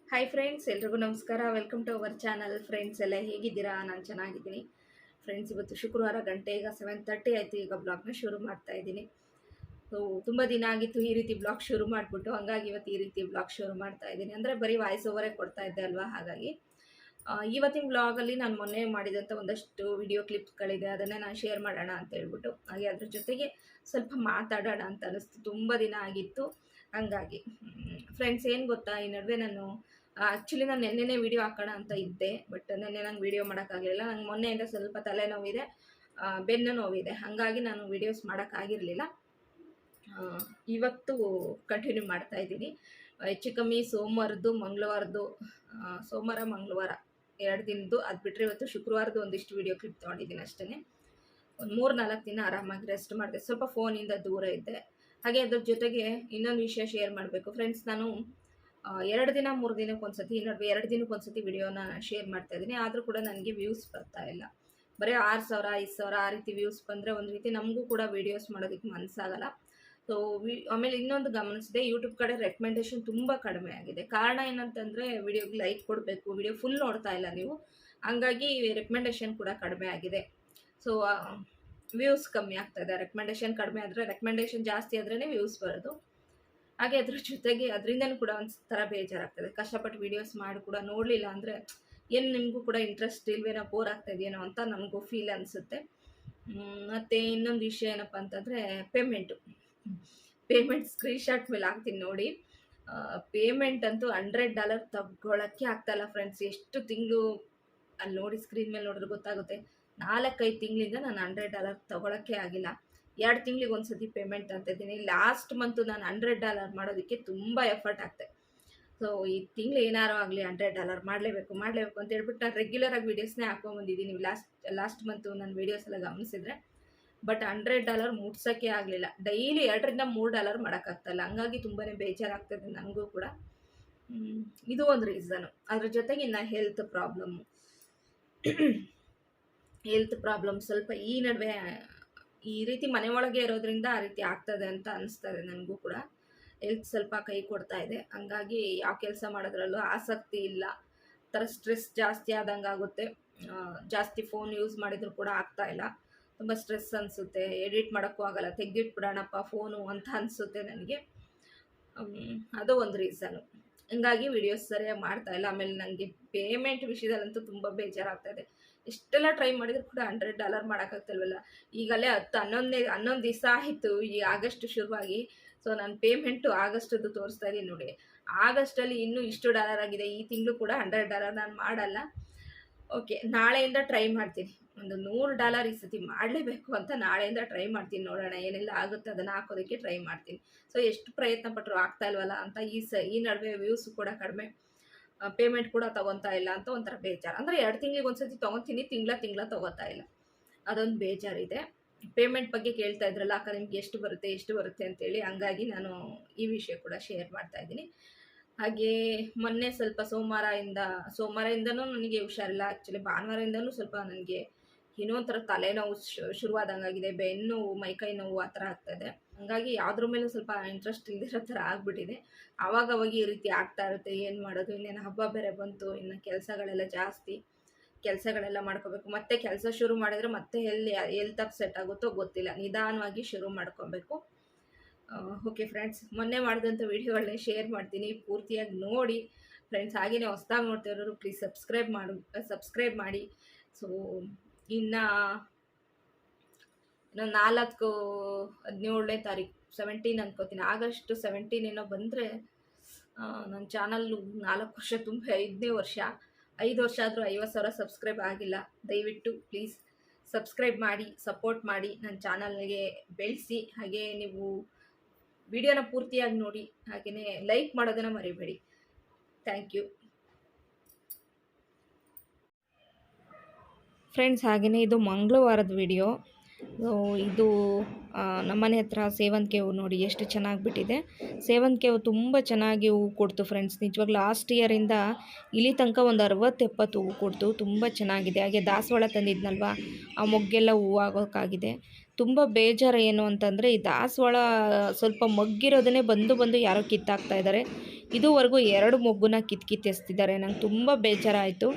Hi friends, ಎಲ್ರಿಗೂ ನಮಸ್ಕಾರ. Welcome to our channel. Friends ಎಲ್ಲ ಹೇಗಿದ್ದೀರಾ? ನಾನು ಚೆನ್ನಾಗಿದ್ದೀನಿ ಫ್ರೆಂಡ್ಸ್. ಇವತ್ತು ಶುಕ್ರವಾರ, ಗಂಟೆ ಈಗ 7:30 ಆಯಿತು. ಈಗ ಬ್ಲಾಗ್ನ ಶುರು ಮಾಡ್ತಾ ಇದ್ದೀನಿ. ಸೊ ತುಂಬ ದಿನ ಆಗಿತ್ತು ಈ ರೀತಿ ಬ್ಲಾಗ್ ಶುರು ಮಾಡಿಬಿಟ್ಟು, ಹಂಗಾಗಿ ಇವತ್ತು ಈ ರೀತಿ ಬ್ಲಾಗ್ ಶುರು ಮಾಡ್ತಾ ಇದ್ದೀನಿ. ಅಂದರೆ ಬರೀ ವಾಯ್ಸ್ ಓವರೇ ಕೊಡ್ತಾ ಇದ್ದೆ ಅಲ್ವಾ, ಹಾಗಾಗಿ ಇವತ್ತಿನ ಬ್ಲಾಗಲ್ಲಿ ನಾನು ಮೊನ್ನೆ ಮಾಡಿದಂಥ ಒಂದಷ್ಟು ವಿಡಿಯೋ ಕ್ಲಿಪ್ಸ್ಗಳಿದೆ, ಅದನ್ನೇ ನಾನು ಶೇರ್ ಮಾಡೋಣ ಅಂತ ಹೇಳ್ಬಿಟ್ಟು, ಹಾಗೆ ಅದ್ರ ಜೊತೆಗೆ ಸ್ವಲ್ಪ ಮಾತಾಡೋಣ ಅಂತ ಅನ್ನಿಸ್ತು. ತುಂಬ ದಿನ ಆಗಿತ್ತು, ಹಂಗಾಗಿ ಫ್ರೆಂಡ್ಸ್ ಏನು ಗೊತ್ತಾ, ಈ ನಡುವೆ ನಾನು ಆ್ಯಕ್ಚುಲಿ ನಾನು ನೆನ್ನೆನೇ ವೀಡಿಯೋ ಹಾಕೋಣ ಅಂತ ಇದ್ದೆ, ಬಟ್ ನೆನ್ನೆ ನಂಗೆ ವೀಡಿಯೋ ಮಾಡೋಕ್ಕಾಗಲಿಲ್ಲ. ನಂಗೆ ಮೊನ್ನೆಯಿಂದ ಸ್ವಲ್ಪ ತಲೆನೋವಿದೆ, ಬೆನ್ನು ನೋವಿದೆ, ಹಾಗಾಗಿ ನಾನು ವೀಡಿಯೋಸ್ ಮಾಡೋಕ್ಕಾಗಿರಲಿಲ್ಲ. ಇವತ್ತು ಕಂಟಿನ್ಯೂ ಮಾಡ್ತಾ ಇದ್ದೀನಿ. ಹೆಚ್ಚು ಕಮ್ಮಿ ಸೋಮವಾರದ್ದು, ಸೋಮವಾರ ಮಂಗಳವಾರ 2 ದಿನದ್ದು, ಅದು ಬಿಟ್ಟರೆ ಇವತ್ತು ಶುಕ್ರವಾರದ್ದು ಒಂದಿಷ್ಟು ವೀಡಿಯೋ ಕ್ಲಿಪ್ ತೊಗೊಂಡಿದ್ದೀನಿ ಅಷ್ಟೇ. ಒಂದು 3-4 ದಿನ ಆರಾಮಾಗಿ ರೆಸ್ಟ್ ಮಾಡಿದೆ, ಸ್ವಲ್ಪ ಫೋನಿಂದ ದೂರ ಇದ್ದೆ. ಹಾಗೆ ಅದ್ರ ಜೊತೆಗೆ ಇನ್ನೊಂದು ವಿಷಯ ಶೇರ್ ಮಾಡಬೇಕು ಫ್ರೆಂಡ್ಸ್. ನಾನು 2 ದಿನ 3 ದಿನಕ್ಕೊಂದ್ಸತಿ, ಈ ನಡುವೆ 2 ದಿನಕ್ಕೊಂದ್ಸತಿ ವಿಡಿಯೋನ ಶೇರ್ ಮಾಡ್ತಾ ಇದ್ದೀನಿ. ಆದರೂ ಕೂಡ ನನಗೆ ವ್ಯೂಸ್ ಬರ್ತಾ ಇಲ್ಲ. ಬರೀ 6,000 5,000 ಆ ರೀತಿ ವ್ಯೂಸ್ ಬಂದರೆ ಒಂದು ರೀತಿ ನಮಗೂ ಕೂಡ ವೀಡಿಯೋಸ್ ಮಾಡೋದಕ್ಕೆ ಮನಸ್ಸಾಗಲ್ಲ. ಸೊ ಆಮೇಲೆ ಇನ್ನೊಂದು ಗಮನಿಸಿದೆ, ಯೂಟ್ಯೂಬ್ ಕಡೆ ರೆಕಮೆಂಡೇಷನ್ ತುಂಬ ಕಡಿಮೆ ಆಗಿದೆ. ಕಾರಣ ಏನಂತಂದರೆ, ವಿಡಿಯೋಗೆ ಲೈಕ್ ಕೊಡಬೇಕು, ವಿಡಿಯೋ ಫುಲ್ ನೋಡ್ತಾ ಇಲ್ಲ ನೀವು, ಹಂಗಾಗಿ ರೆಕಮೆಂಡೇಷನ್ ಕೂಡ ಕಡಿಮೆ ಆಗಿದೆ. ಸೊ ವ್ಯೂಸ್ ಕಮ್ಮಿ ಆಗ್ತಾಯಿದೆ. ರೆಕಮೆಂಡೇಷನ್ ಕಡಿಮೆ ಆದರೆ, ರೆಕಮೆಂಡೇಷನ್ ಜಾಸ್ತಿ ಆದ್ರೇ ವ್ಯೂಸ್ ಬರೋದು. ಹಾಗೆ ಅದ್ರ ಜೊತೆಗೆ ಅದರಿಂದನೂ ಕೂಡ ಒಂದು ಥರ ಬೇಜಾರಾಗ್ತದೆ. ಕಷ್ಟಪಟ್ಟು ವೀಡಿಯೋಸ್ ಮಾಡಿ ಕೂಡ ನೋಡಲಿಲ್ಲ ಅಂದರೆ, ಏನು ನಿಮಗೂ ಕೂಡ ಇಂಟ್ರೆಸ್ಟ್ ಇಲ್ವೇನೋ, ಬೋರ್ ಆಗ್ತಾಯಿದೆಯೇನೋ ಅಂತ ನಮಗೂ ಫೀಲ್ ಅನಿಸುತ್ತೆ. ಮತ್ತು ಇನ್ನೊಂದು ವಿಷಯ ಏನಪ್ಪ ಅಂತಂದರೆ, ಪೇಮೆಂಟ್ ಸ್ಕ್ರೀನ್ಶಾಟ್ ಮೇಲೆ ಹಾಕ್ತೀನಿ ನೋಡಿ. ಪೇಮೆಂಟ್ ಅಂತೂ $100 ತಗೊಳ್ಳೋಕ್ಕೆ ಆಗ್ತಾಯಿಲ್ಲ ಫ್ರೆಂಡ್ಸ್. ಎಷ್ಟು ತಿಂಗಳು ಅಲ್ಲಿ ನೋಡಿ, ಸ್ಕ್ರೀನ್ ಮೇಲೆ ನೋಡಿದ್ರೆ ಗೊತ್ತಾಗುತ್ತೆ. 4-5 ತಿಂಗಳಿಂದ ನಾನು $100 ತೊಗೊಳಕ್ಕೆ ಆಗಿಲ್ಲ. 2 ತಿಂಗಳಿಗೆ ಒಂದ್ಸತಿ ಪೇಮೆಂಟ್ ಅಂತ ಇದ್ದೀನಿ. ಲಾಸ್ಟ್ ಮಂತು ನಾನು $100 ಮಾಡೋದಕ್ಕೆ ತುಂಬ ಎಫರ್ಟ್ ಆಗ್ತೆ. ಸೊ ಈ ತಿಂಗಳು ಏನಾರು ಆಗಲಿ $100 ಮಾಡಲೇಬೇಕು ಅಂತ ಹೇಳ್ಬಿಟ್ಟು ನಾನು ರೆಗ್ಯುಲರಾಗಿ ವೀಡಿಯೋಸ್ನೇ ಹಾಕ್ಕೊಂಬಂದಿದ್ದೀನಿ. ಲಾಸ್ಟ್ ಮಂತು ನನ್ನ ವೀಡಿಯೋಸ್ ಎಲ್ಲ ಗಮನಿಸಿದ್ರೆ, ಬಟ್ $100 ಮುಟ್ಸೋಕ್ಕೆ ಆಗಲಿಲ್ಲ. ಡೈಲಿ $2-3 ಮಾಡೋಕ್ಕಾಗ್ತಾಯಿಲ್ಲ, ಹಂಗಾಗಿ ತುಂಬಾ ಬೇಜಾರಾಗ್ತದೆ ನನಗೂ ಕೂಡ. ಇದು ಒಂದು ರೀಸನು. ಅದ್ರ ಜೊತೆಗೆ ಇನ್ನು ಹೆಲ್ತ್ ಪ್ರಾಬ್ಲಮ್ ಸ್ವಲ್ಪ ಈ ನಡುವೆ ಈ ರೀತಿ ಮನೆ ಒಳಗೆ ಇರೋದ್ರಿಂದ ಆ ರೀತಿ ಆಗ್ತದೆ ಅಂತ ಅನಿಸ್ತದೆ ನನಗೂ ಕೂಡ. ಹೆಲ್ತ್ ಸ್ವಲ್ಪ ಕೈ ಕೊಡ್ತಾ ಇದೆ, ಹಂಗಾಗಿ ಯಾವ ಕೆಲಸ ಮಾಡೋದ್ರಲ್ಲೂ ಆಸಕ್ತಿ ಇಲ್ಲ. ಥರ ಸ್ಟ್ರೆಸ್ ಜಾಸ್ತಿ ಆದಂಗೆ ಆಗುತ್ತೆ. ಜಾಸ್ತಿ ಫೋನ್ ಯೂಸ್ ಮಾಡಿದರೂ ಕೂಡ ಆಗ್ತಾಯಿಲ್ಲ. ತುಂಬ ಸ್ಟ್ರೆಸ್ ಅನಿಸುತ್ತೆ, ಎಡಿಟ್ ಮಾಡೋಕ್ಕೂ ಆಗಲ್ಲ, ತೆಗೆದಿಟ್ಬಿಡೋಣಪ್ಪ ಫೋನು ಅಂತ ಅನಿಸುತ್ತೆ ನನಗೆ. ಅದು ಒಂದು ರೀಸನು. ಹಂಗಾಗಿ ವೀಡಿಯೋಸ್ ಸರಿಯಾಗಿ ಮಾಡ್ತಾಯಿಲ್ಲ. ಆಮೇಲೆ ನನಗೆ ಪೇಮೆಂಟ್ ವಿಷಯದಲ್ಲಂತೂ ತುಂಬ ಬೇಜಾರಾಗ್ತಾಯಿದೆ. ಎಷ್ಟೆಲ್ಲ ಟ್ರೈ ಮಾಡಿದ್ರು ಕೂಡ $100 ಮಾಡೋಕ್ಕಾಗ್ತಿಲ್ವಲ್ಲ. ಈಗಲೇ 11 ದಿವಸ ಆಯಿತು ಈ ಆಗಸ್ಟ್ ಶುರುವಾಗಿ. ಸೊ ನಾನು ಪೇಮೆಂಟು ಆಗಸ್ಟದ್ದು ತೋರಿಸ್ತಾ ಇದ್ದೀನಿ ನೋಡಿ. ಆಗಸ್ಟಲ್ಲಿ ಇನ್ನೂ ಇಷ್ಟು ಡಾಲರ್ ಆಗಿದೆ. ಈ ತಿಂಗಳು ಕೂಡ $100 ನಾನು ಮಾಡಲ್ಲ. ಓಕೆ, ನಾಳೆಯಿಂದ ಟ್ರೈ ಮಾಡ್ತೀನಿ. ಒಂದು $100 ಈ ಸತಿ ಮಾಡಲೇಬೇಕು ಅಂತ ನಾಳೆಯಿಂದ ಟ್ರೈ ಮಾಡ್ತೀನಿ. ನೋಡೋಣ ಏನೆಲ್ಲ ಆಗುತ್ತೆ, ಅದನ್ನು ಹಾಕೋದಕ್ಕೆ ಟ್ರೈ ಮಾಡ್ತೀನಿ. ಸೊ ಎಷ್ಟು ಪ್ರಯತ್ನ ಪಟ್ಟರು ಆಗ್ತಾ ಇಲ್ವಲ್ಲ ಅಂತ ಈ ನಡುವೆ ವ್ಯೂಸ್ ಕೂಡ ಕಡಿಮೆ, ಪೇಮೆಂಟ್ ಕೂಡ ತೊಗೊತಾ ಇಲ್ಲ ಅಂತ ಒಂಥರ ಬೇಜಾರು. ಅಂದರೆ 2 ತಿಂಗಳಿಗೆ ಒಂದ್ಸತಿ ತೊಗೊತೀನಿ, ತಿಂಗಳ ತೊಗೋತಾ ಇಲ್ಲ, ಅದೊಂದು ಬೇಜಾರಿದೆ. ಪೇಮೆಂಟ್ ಬಗ್ಗೆ ಕೇಳ್ತಾ ಇದ್ರಲ್ಲ, ಅಕ್ಕ ನಿಮ್ಗೆ ಎಷ್ಟು ಬರುತ್ತೆ ಅಂತೇಳಿ, ಹಂಗಾಗಿ ನಾನು ಈ ವಿಷಯ ಕೂಡ ಶೇರ್ ಮಾಡ್ತಾ ಇದ್ದೀನಿ. ಹಾಗೆ ಮೊನ್ನೆ ಸ್ವಲ್ಪ ಸೋಮವಾರದಿಂದನೂ ನನಗೆ ಹುಷಾರಿಲ್ಲ. ಆ್ಯಕ್ಚುಲಿ ಭಾನುವಾರದಿಂದನೂ ಸ್ವಲ್ಪ ನನಗೆ ಏನೋ ಒಂಥರ ತಲೆನೋವು ಶುರುವಾದಂಗಾಗಿದೆ, ಬೆನ್ನು ಮೈಕೈ ನೋವು ಆ ಥರ ಆಗ್ತಾಯಿದೆ. ಹಾಗಾಗಿ ಯಾವುದ್ರ ಮೇಲೂ ಸ್ವಲ್ಪ ಇಂಟ್ರೆಸ್ಟ್ ಇಲ್ದಿರೋ ಥರ ಆಗಿಬಿಟ್ಟಿದೆ. ಆವಾಗವಾಗ ಈ ರೀತಿ ಆಗ್ತಾ ಇರುತ್ತೆ. ಏನು ಮಾಡೋದು, ಇನ್ನೇನು ಹಬ್ಬ ಬೇರೆ ಬಂತು, ಇನ್ನು ಕೆಲಸಗಳೆಲ್ಲ ಜಾಸ್ತಿ, ಕೆಲಸಗಳೆಲ್ಲ ಮಾಡ್ಕೋಬೇಕು. ಮತ್ತೆ ಕೆಲಸ ಶುರು ಮಾಡಿದರೆ ಮತ್ತೆ ಹೆಲ್ತ್ ಅಪ್ಸೆಟ್ ಆಗುತ್ತೋ ಗೊತ್ತಿಲ್ಲ. ನಿಧಾನವಾಗಿ ಶುರು ಮಾಡ್ಕೊಬೇಕು. ಓಕೆ ಫ್ರೆಂಡ್ಸ್, ಮೊನ್ನೆ ಮಾಡಿದಂಥ ವೀಡಿಯೋಗಳನ್ನೇ ಶೇರ್ ಮಾಡ್ತೀನಿ, ಪೂರ್ತಿಯಾಗಿ ನೋಡಿ ಫ್ರೆಂಡ್ಸ್. ಹಾಗೆಯೇ ಹೊಸ್ದಾಗಿ ನೋಡ್ತಿರೋರು ಪ್ಲೀಸ್ ಸಬ್ಸ್ಕ್ರೈಬ್ ಮಾಡಿ. ಸೊ ಇನ್ನು 17ನೇ ತಾರೀಕು 17 ಅನ್ಕೋತೀನಿ, ಆಗಸ್ಟ್ 17 ಏನೋ ಬಂದರೆ ನನ್ನ ಚಾನಲ್ಲು 4 ವರ್ಷ ತುಂಬ 5ನೇ ವರ್ಷ. 5 ವರ್ಷ ಆದರೂ 50,000 ಸಬ್ಸ್ಕ್ರೈಬ್ ಆಗಿಲ್ಲ. ದಯವಿಟ್ಟು ಪ್ಲೀಸ್ ಸಬ್ಸ್ಕ್ರೈಬ್ ಮಾಡಿ, ಸಪೋರ್ಟ್ ಮಾಡಿ, ನನ್ನ ಚಾನಲ್ಗೆ ಬೆಳೆಸಿ. ಹಾಗೆ ನೀವು ವಿಡಿಯೋನ ಪೂರ್ತಿಯಾಗಿ ನೋಡಿ, ಹಾಗೆಯೇ ಲೈಕ್ ಮಾಡೋದನ್ನು ಮರಿಬೇಡಿ. Thank you friends. ಹಾಗೆಯೇ ಇದು ಮಂಗಳವಾರದ ವಿಡಿಯೋ. ಇದು ನಮ್ಮನೆ ಹತ್ರ ಸೇವಂತಿಗೆ ಹೂವು ನೋಡಿ ಎಷ್ಟು ಚೆನ್ನಾಗಿ ಬಿಟ್ಟಿದೆ. ಸೇವಂತಿಗೆ ಹೂವು ತುಂಬ ಚೆನ್ನಾಗಿ ಹೂವು ಕೊಡ್ತು ಫ್ರೆಂಡ್ಸ್. ನಿಜವಾಗ್ಲೂ ಲಾಸ್ಟ್ ಇಯರಿಂದ ಇಲ್ಲಿ ತನಕ ಒಂದು 60-70 ಹೂವು ಕೊಡ್ತು, ತುಂಬ ಚೆನ್ನಾಗಿದೆ. ಹಾಗೆ ದಾಸವಾಳ ತಂದಿದ್ನಲ್ವ, ಆ ಮೊಗ್ಗೆಲ್ಲ ಹೂವು ಆಗೋಕ್ಕಾಗಿದೆ. ತುಂಬ ಬೇಜಾರು ಏನು ಅಂತಂದರೆ, ಈ ದಾಸವಾಳ ಸ್ವಲ್ಪ ಮಗ್ಗಿರೋದನ್ನೇ ಬಂದು ಯಾರೋ ಕಿತ್ತಾಕ್ತಾ ಇದ್ದಾರೆ. ಇದುವರೆಗೂ 2 ಮೊಗ್ಗುನ ಕಿತ್ತೆಸ್ತಿದ್ದಾರೆ. ನಂಗೆ ತುಂಬ ಬೇಜಾರಾಯಿತು.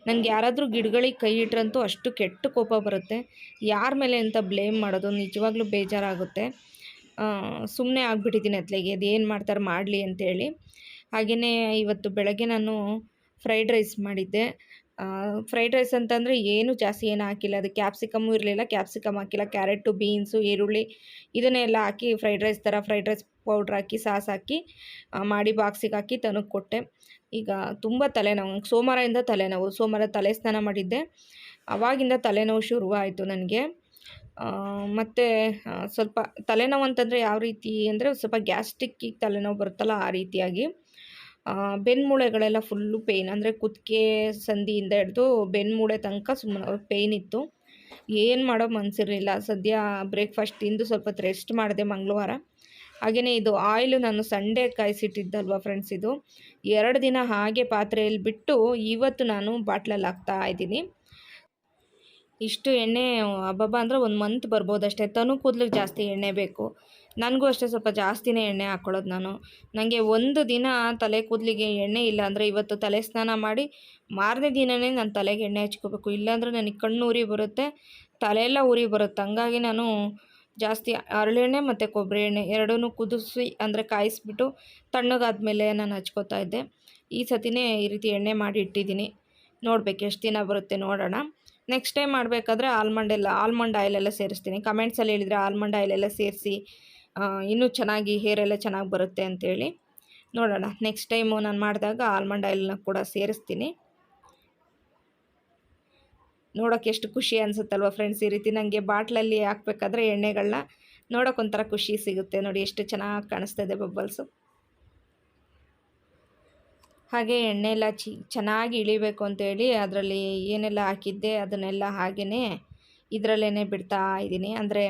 ನನಗೆ ಯಾರಾದರೂ ಗಿಡಗಳಿಗೆ ಕೈ ಇಟ್ರಂತೂ ಅಷ್ಟು ಕೆಟ್ಟ ಕೋಪ ಬರುತ್ತೆ. ಯಾರ ಮೇಲೆ ಅಂತ ಬ್ಲೇಮ್ ಮಾಡೋದು, ನಿಜವಾಗ್ಲೂ ಬೇಜಾರಾಗುತ್ತೆ. ಸುಮ್ಮನೆ ಆಗಿಬಿಟ್ಟಿದ್ದೀನಿ ಅತ್ಲಾಗೆ, ಅದೇನು ಮಾಡ್ತಾರೆ ಮಾಡಲಿ ಅಂತೇಳಿ. ಹಾಗೆಯೇ ಇವತ್ತು ಬೆಳಗ್ಗೆ ನಾನು ಫ್ರೈಡ್ ರೈಸ್ ಮಾಡಿದ್ದೆ. ಫ್ರೈಡ್ ರೈಸ್ ಅಂತಂದರೆ ಏನು ಜಾಸ್ತಿ ಏನು ಹಾಕಿಲ್ಲ. ಅದು ಕ್ಯಾಪ್ಸಿಕಮ್ಮು ಇರಲಿಲ್ಲ, ಕ್ಯಾಪ್ಸಿಕಮ್ ಹಾಕಿಲ್ಲ. ಕ್ಯಾರೆಟು, ಬೀನ್ಸು, ಈರುಳ್ಳಿ ಇದನ್ನೆಲ್ಲ ಹಾಕಿ ಫ್ರೈಡ್ ರೈಸ್ ಥರ ಫ್ರೈಡ್ ರೈಸ್ ಪೌಡ್ರ್ ಹಾಕಿ ಸಾಸ್ ಹಾಕಿ ಮಾಡಿ ಬಾಕ್ಸಿಗೆ ಹಾಕಿ ತನಗೆ ಕೊಟ್ಟೆ. ಈಗ ತುಂಬ ತಲೆನೋವು, ಸೋಮವಾರದಿಂದ ತಲೆನೋವು. ಸೋಮವಾರ ತಲೆ ಸ್ನಾನ ಮಾಡಿದ್ದೆ, ಆವಾಗಿಂದ ತಲೆನೋವು ಶುರುವಾಯಿತು ನನಗೆ. ಮತ್ತು ಸ್ವಲ್ಪ ತಲೆನೋವು ಅಂತಂದರೆ ಯಾವ ರೀತಿ ಅಂದರೆ, ಸ್ವಲ್ಪ ಗ್ಯಾಸ್ಟ್ರಿಕ್ಕಿಗೆ ತಲೆನೋವು ಬರುತ್ತಲ್ಲ ಆ ರೀತಿಯಾಗಿ. ಬೆನ್ಮೂಳೆಗಳೆಲ್ಲ ಫುಲ್ಲು ಪೇಯ್ನ್, ಅಂದರೆ ಕುತ್ತಿಗೆ ಸಂದಿಯಿಂದ ಹಿಡಿದು ಬೆನ್ಮೂಳೆ ತನಕ ಸುಮ್ಮನೆ ಪೇಯ್ನ್ ಇತ್ತು. ಏನು ಮಾಡೋ ಮನಸ್ಸಿರಲಿಲ್ಲ. ಸದ್ಯ ಬ್ರೇಕ್ಫಾಸ್ಟ್ ತಿಂದು ಸ್ವಲ್ಪ ಹೊತ್ತು ರೆಸ್ಟ್ ಮಾಡಿದೆ ಮಂಗಳವಾರ. ಹಾಗೆಯೇ ಇದು ಆಯಿಲು ನಾನು ಸಂಡೇ ಕಾಯಿಸಿಟ್ಟಿದ್ದಲ್ವ ಫ್ರೆಂಡ್ಸ್, ಇದು 2 ದಿನ ಹಾಗೆ ಪಾತ್ರೆಯಲ್ಲಿ ಬಿಟ್ಟು ಇವತ್ತು ನಾನು ಬಾಟ್ಲಲ್ಲಿ ಹಾಕ್ತಾಯಿದ್ದೀನಿ. ಇಷ್ಟು ಎಣ್ಣೆ ಅಬ್ಬಬ್ಬ ಅಂದರೆ 1 ಮಂತ್ ಬರ್ಬೋದಷ್ಟೇ. ತನು ಕೂದಲಿಗೆ ಜಾಸ್ತಿ ಎಣ್ಣೆ ಬೇಕು. ನನಗೂ ಅಷ್ಟೇ ಸ್ವಲ್ಪ ಜಾಸ್ತಿನೇ ಎಣ್ಣೆ ಹಾಕ್ಕೊಳ್ಳೋದು ನಾನು. ನನಗೆ ಒಂದು ದಿನ ತಲೆ ಕೂದಲಿಗೆ ಎಣ್ಣೆ ಇಲ್ಲ ಅಂದರೆ, ಇವತ್ತು ತಲೆ ಸ್ನಾನ ಮಾಡಿ ಮಾರನೇ ದಿನವೇ ನಾನು ತಲೆಗೆ ಎಣ್ಣೆ ಹಚ್ಕೋಬೇಕು. ಇಲ್ಲಾಂದರೆ ನನಗೆ ಕಣ್ಣು ಉರಿ ಬರುತ್ತೆ, ತಲೆಯೆಲ್ಲ ಉರಿ ಬರುತ್ತೆ. ಹಂಗಾಗಿ ನಾನು ಜಾಸ್ತಿ ಹರಳೆಣ್ಣೆ ಮತ್ತು ಕೊಬ್ಬರಿ ಎಣ್ಣೆ ಎರಡನ್ನೂ ಕುದಿಸಿ, ಅಂದರೆ ಕಾಯಿಸ್ಬಿಟ್ಟು ತಣ್ಣಗಾದ್ಮೇಲೆ ನಾನು ಹಚ್ಕೋತಾ ಇದ್ದೆ. ಈ ಸತಿನೇ ಈ ರೀತಿ ಎಣ್ಣೆ ಮಾಡಿ ಇಟ್ಟಿದ್ದೀನಿ. ನೋಡಬೇಕು ಎಷ್ಟು ದಿನ ಬರುತ್ತೆ ನೋಡೋಣ. ನೆಕ್ಸ್ಟ್ ಟೈಮ್ ಮಾಡಬೇಕಾದ್ರೆ ಆಲ್ಮಂಡ್ ಆಯಿಲೆಲ್ಲ ಸೇರಿಸ್ತೀನಿ. ಕಮೆಂಟ್ಸಲ್ಲಿ ಹೇಳಿದರೆ ಆಲ್ಮಂಡ್ ಆಯಿಲೆಲ್ಲ ಸೇರಿಸಿ ಇನ್ನೂ ಚೆನ್ನಾಗಿ ಹೇರ್ ಎಲ್ಲ ಚೆನ್ನಾಗಿ ಬರುತ್ತೆ ಅಂತೇಳಿ. ನೋಡೋಣ, ನೆಕ್ಸ್ಟ್ ಟೈಮು ನಾನು ಮಾಡಿದಾಗ ಆಲ್ಮಂಡ್ ಆಯಿಲ್ನ ಕೂಡ ಸೇರಿಸ್ತೀನಿ. ನೋಡೋಕ್ಕೆ ಎಷ್ಟು ಖುಷಿ ಅನಿಸುತ್ತಲ್ವ ಫ್ರೆಂಡ್ಸ್. ಈ ರೀತಿ ನನಗೆ ಬಾಟ್ಲಲ್ಲಿ ಹಾಕ್ಬೇಕಾದ್ರೆ ಎಣ್ಣೆಗಳನ್ನ ನೋಡೋಕ್ಕೊಂಥರ ಖುಷಿ ಸಿಗುತ್ತೆ. ನೋಡಿ ಎಷ್ಟು ಚೆನ್ನಾಗಿ ಕಾಣಿಸ್ತಾ ಇದೆ ಬಬ್ಬಲ್ಸು. ಹಾಗೆ ಎಣ್ಣೆ ಎಲ್ಲ ಚೆನ್ನಾಗಿ ಇಳಿಬೇಕು ಅಂತೇಳಿ ಅದರಲ್ಲಿ ಏನೆಲ್ಲ ಹಾಕಿದ್ದೆ ಅದನ್ನೆಲ್ಲ ಹಾಗೆಯೇ ಇದರಲ್ಲೇ ಬಿಡ್ತಾ ಇದ್ದೀನಿ. ಅಂದರೆ